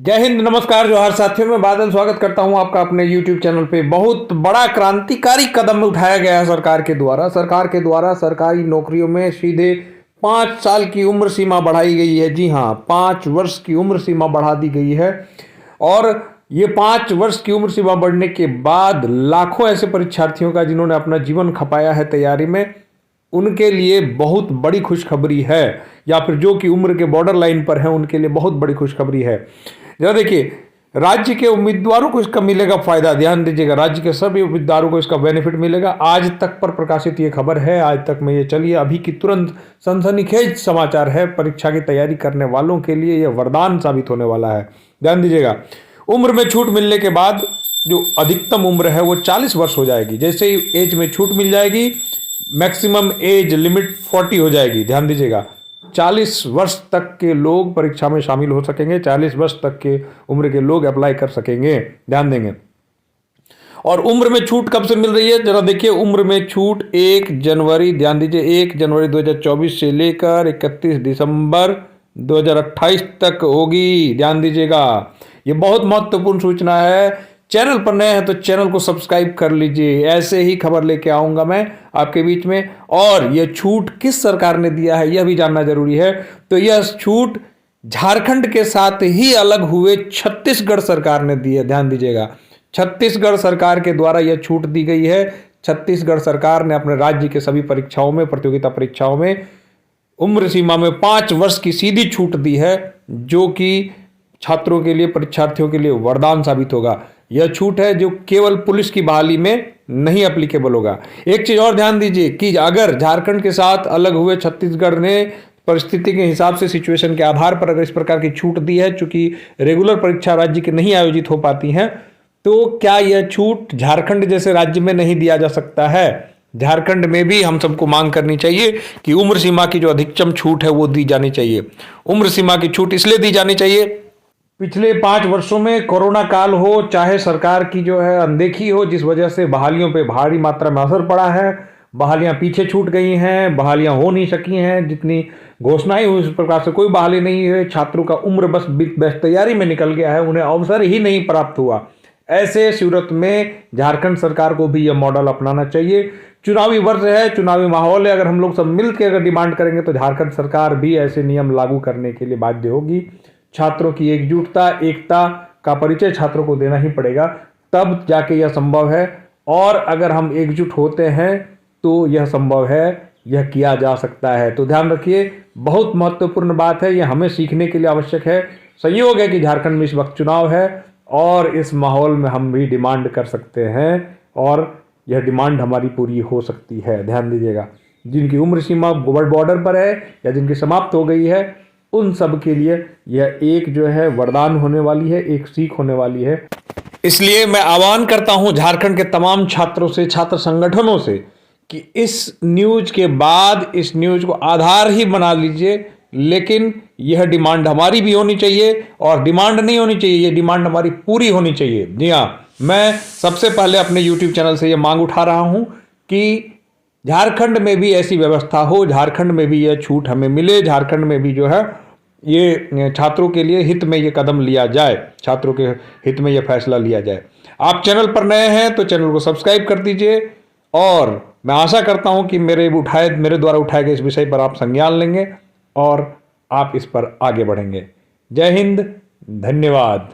जय हिंद, नमस्कार, जोहार साथियों। मैं बादल स्वागत करता हूं आपका अपने YouTube चैनल पे। बहुत बड़ा क्रांतिकारी कदम उठाया गया है सरकार के द्वारा सरकारी नौकरियों में सीधे 5 साल की उम्र सीमा बढ़ाई गई है। जी हाँ, 5 वर्ष की उम्र सीमा बढ़ा दी गई है। और ये 5 वर्ष की उम्र सीमा बढ़ने के बाद लाखों ऐसे परीक्षार्थियों का जिन्होंने अपना जीवन खपाया है तैयारी में, उनके लिए बहुत बड़ी खुशखबरी है। या फिर जो कि उम्र के बॉर्डर लाइन पर हैं, उनके लिए बहुत बड़ी खुशखबरी है। जरा देखिए, राज्य के उम्मीदवारों को इसका मिलेगा फायदा। ध्यान दीजिएगा, राज्य के सभी उम्मीदवारों को इसका बेनिफिट मिलेगा। आज तक पर प्रकाशित ये खबर है, आज तक में ये चलिए अभी की तुरंत सनसनीखेज समाचार है। परीक्षा की तैयारी करने वालों के लिए यह वरदान साबित होने वाला है। ध्यान दीजिएगा, उम्र में छूट मिलने के बाद जो अधिकतम उम्र है वो 40 वर्ष हो जाएगी। जैसे ही एज में छूट मिल जाएगी, मैक्सिमम एज लिमिट 40 हो जाएगी। ध्यान दीजिएगा, 40 वर्ष तक के लोग परीक्षा में शामिल हो सकेंगे। 40 वर्ष तक के उम्र के लोग अप्लाई कर सकेंगे। ध्यान देंगे। और उम्र में छूट कब से मिल रही है, जरा देखिए। उम्र में छूट 1 जनवरी, ध्यान दीजिए, 1 जनवरी 2024 से लेकर 31 दिसंबर 2028 तक होगी। ध्यान दीजिएगा, ये बहुत महत्वपूर्ण सूचना है। चैनल पर नए हैं तो चैनल को सब्सक्राइब कर लीजिए। ऐसे ही खबर लेके आऊंगा मैं आपके बीच में। और यह छूट किस सरकार ने दिया है यह भी जानना जरूरी है। तो यह छूट झारखंड के साथ ही अलग हुए छत्तीसगढ़ सरकार ने दी है। ध्यान दीजिएगा, छत्तीसगढ़ सरकार के द्वारा यह छूट दी गई है। छत्तीसगढ़ सरकार ने अपने राज्य के सभी परीक्षाओं में, प्रतियोगिता परीक्षाओं में उम्र सीमा में 5 वर्ष की सीधी छूट दी है, जो कि छात्रों के लिए, परीक्षार्थियों के लिए वरदान साबित होगा। यह छूट है जो केवल पुलिस की बहाली में नहीं एप्लीकेबल होगा। एक चीज और ध्यान दीजिए कि अगर झारखंड के साथ अलग हुए छत्तीसगढ़ ने परिस्थिति के हिसाब से, सिचुएशन के आधार पर अगर इस प्रकार की छूट दी है, चूंकि रेगुलर परीक्षा राज्य की नहीं आयोजित हो पाती हैं, तो क्या यह छूट झारखंड जैसे राज्य में नहीं दिया जा सकता है? झारखंड में भी हम सबको मांग करनी चाहिए कि उम्र सीमा की जो अधिकतम छूट है वो दी जानी चाहिए। उम्र सीमा की छूट इसलिए दी जानी चाहिए, पिछले 5 वर्षों में कोरोना काल हो, चाहे सरकार की जो है अनदेखी हो, जिस वजह से बहालियों पे भारी मात्रा में असर पड़ा है। बहालियां पीछे छूट गई हैं, बहालियां हो नहीं सकी हैं। जितनी घोषणाएं हुई उस प्रकार से कोई बहाली नहीं है। छात्रों का उम्र बस तैयारी में निकल गया है, उन्हें अवसर ही नहीं प्राप्त हुआ। ऐसे सूरत में झारखंड सरकार को भी यह मॉडल अपनाना चाहिए। चुनावी वर्ष है, चुनावी माहौल है। अगर हम लोग सब मिलकर अगर डिमांड करेंगे तो झारखंड सरकार भी ऐसे नियम लागू करने के लिए बाध्य होगी। छात्रों की एकजुटता, एकता का परिचय छात्रों को देना ही पड़ेगा, तब जाके यह संभव है। और अगर हम एकजुट होते हैं तो यह संभव है, यह किया जा सकता है। तो ध्यान रखिए, बहुत महत्वपूर्ण बात है, यह हमें सीखने के लिए आवश्यक है। संयोग है कि झारखंड में इस वक्त चुनाव है और इस माहौल में हम भी डिमांड कर सकते हैं और यह डिमांड हमारी पूरी हो सकती है। ध्यान दीजिएगा, जिनकी उम्र सीमा बॉर्डर पर है या जिनकी समाप्त हो गई है, उन सब के लिए यह एक जो है वरदान होने वाली है, एक सीख होने वाली है। इसलिए मैं आह्वान करता हूं झारखंड के तमाम छात्रों से, छात्र संगठनों से, कि इस न्यूज के बाद इस न्यूज को आधार ही बना लीजिए, लेकिन यह डिमांड हमारी भी होनी चाहिए। और डिमांड नहीं होनी चाहिए, यह डिमांड हमारी पूरी होनी चाहिए। जी हाँ, मैं सबसे पहले अपने यूट्यूब चैनल से यह मांग उठा रहा हूं कि झारखंड में भी ऐसी व्यवस्था हो, झारखंड में भी यह छूट हमें मिले, झारखंड में भी जो है ये छात्रों के लिए हित में ये कदम लिया जाए, छात्रों के हित में ये फैसला लिया जाए। आप चैनल पर नए हैं तो चैनल को सब्सक्राइब कर दीजिए। और मैं आशा करता हूं कि मेरे द्वारा उठाए गए इस विषय पर आप संज्ञान लेंगे और आप इस पर आगे बढ़ेंगे। जय हिंद, धन्यवाद।